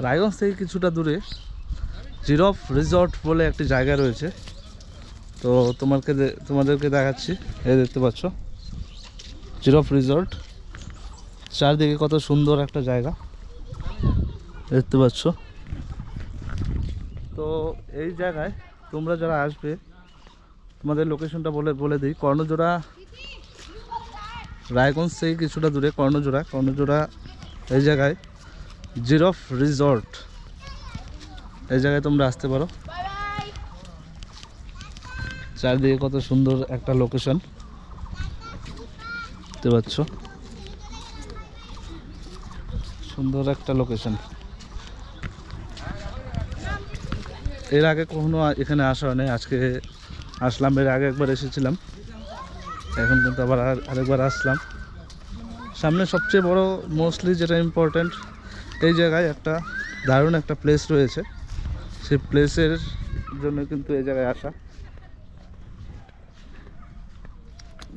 রায়গঞ্জ থেকে কিছুটা দূরে জিরফ রিসর্ট বলে একটি জায়গা রয়েছে। তো তোমাদেরকে দেখাচ্ছি। এই দেখতে পাচ্ছ জিরফ রিসর্ট, চারদিকে কত সুন্দর একটা জায়গা দেখতে পাচ্ছ। তো এই জায়গায় তোমরা যারা আসবে, তোমাদের লোকেশনটা বলে দিই। কর্ণজোড়া, রায়গঞ্জ থেকে কিছুটা দূরে কর্ণজোড়া এই জায়গায় জিরফ রিসর্ট, এই জায়গায় তোমরা আসতে পারো। চারদিকে কত সুন্দর একটা লোকেশন দেখতে পাচ্ছ, সুন্দর একটা লোকেশন। এর আগে কখনো এখানে আসা হয়নি, আজকে আসলাম। এর আগে একবার এসেছিলাম, এখন কিন্তু আবার আরেকবার আসলাম। সামনে সবচেয়ে বড় মোস্টলি যেটা ইম্পর্ট্যান্ট, এই জায়গায় একটা দারুণ একটা প্লেস রয়েছে, সেই প্লেসের জন্য কিন্তু এই জায়গায় আসা।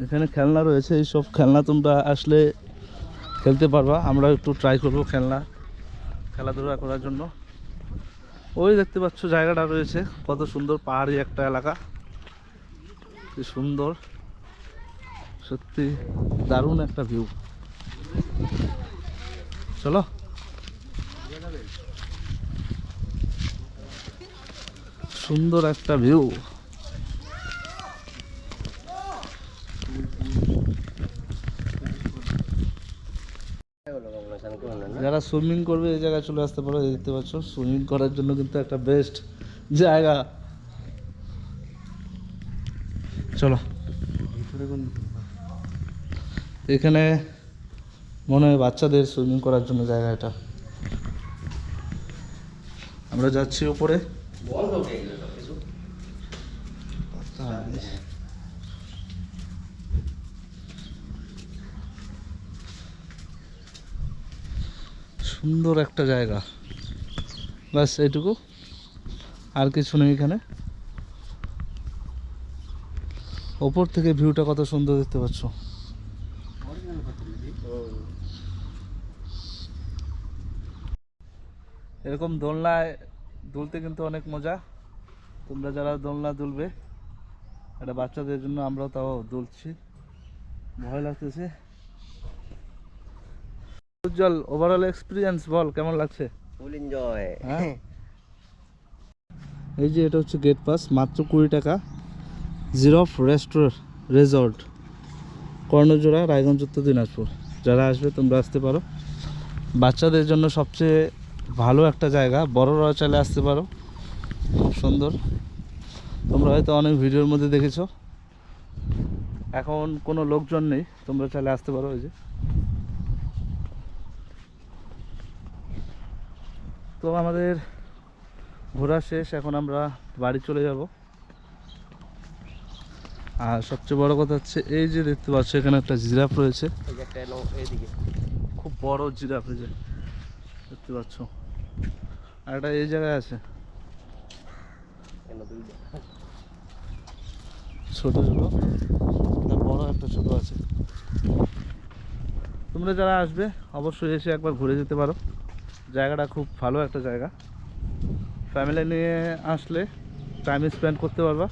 এখানে খেলনা রয়েছে, এই সব খেলনা তোমরা আসলে খেলতে পারবা। আমরা একটু ট্রাই করবো খেলাধুলা করার জন্য। ওই দেখতে পাচ্ছ জায়গাটা রয়েছে, কত সুন্দর পাহাড়ি একটা এলাকা, কি সুন্দর, সত্যি দারুণ একটা ভিউ। চলো, সুন্দর একটা ভিউ। যারা সুইমিং করবে এই জায়গায় চলে আসতে পারো। দেখতে পাচ্ছ সুইমিং করার জন্য কিন্তু একটা বেস্ট জায়গা। চলো, এখানে মনে হয় বাচ্চাদের সুইমিং করার জন্য জায়গা এটা। আমরা যাচ্ছি উপরে। সুন্দর একটা জায়গা, বাস এইটুকু, আর কিছু নেই এখানে। ওপর থেকে ভিউটা কত সুন্দর দেখতে পাচ্ছ। এরকম দোলনায় দুলতে কিন্তু অনেক মজা। তোমরা যারা দোলনা দুলবে, এটা বাচ্চাদের জন্য, আমরাও তাও দুলছি, ভয় লাগতেছে। উজ্জ্বল, ওভারঅল এক্সপিরিয়েন্স বল, কেমন লাগছে? Full enjoy. হ্যাঁ, এই যে এটা হচ্ছে গেট পাস, মাত্র 20 টাকা। জিরফ রিসর্ট, কর্ণজোড়া, রায়গঞ্জ, উত্তর দিনাজপুর। যারা আসবে তোমরা আসতে পারো। বাচ্চাদের জন্য সবচেয়ে ভালো একটা জায়গা, বড়রাও চাইলে আসতে পারো, খুব সুন্দর। তোমরা হয়তো অনেক ভিডিওর মধ্যে দেখেছো, এখন কোনো লোকজন নেই, তোমরা চাইলে আসতে পারো। ওই যে, তো আমাদের ঘোরা শেষ, এখন আমরা বাড়ি চলে যাব। আর সবচেয়ে বড় কথা হচ্ছে, এই যে দেখতে পাচ্ছ এখানে একটা জিরাফ রয়েছে, খুব বড় জিরাফ, এই যে দেখতে পাচ্ছ। আর একটা এই জায়গায় আছে, ছোট ছোট, বড় একটা ছোট আছে। তোমরা যারা আসবে অবশ্যই এসে একবার ঘুরে যেতে পারো। জায়গাটা খুব ভালো একটা জায়গা, ফ্যামিলি নিয়ে আসলে টাইম স্পেন্ড করতে পারবা।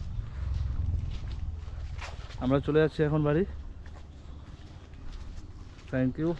আমরা চলে যাচ্ছি এখন বাড়ি। Thank you.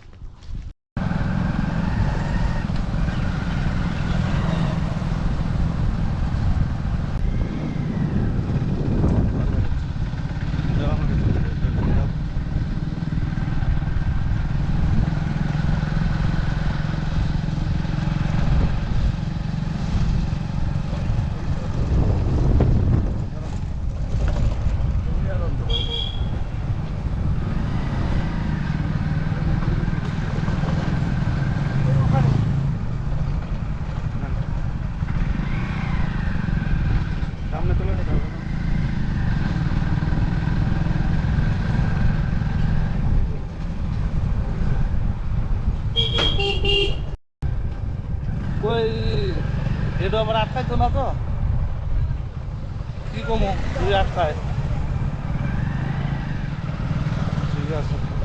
কই এটা আবার আটকাইতো না তো, কি কমো, তুই আটকায়। ঠিক আছে।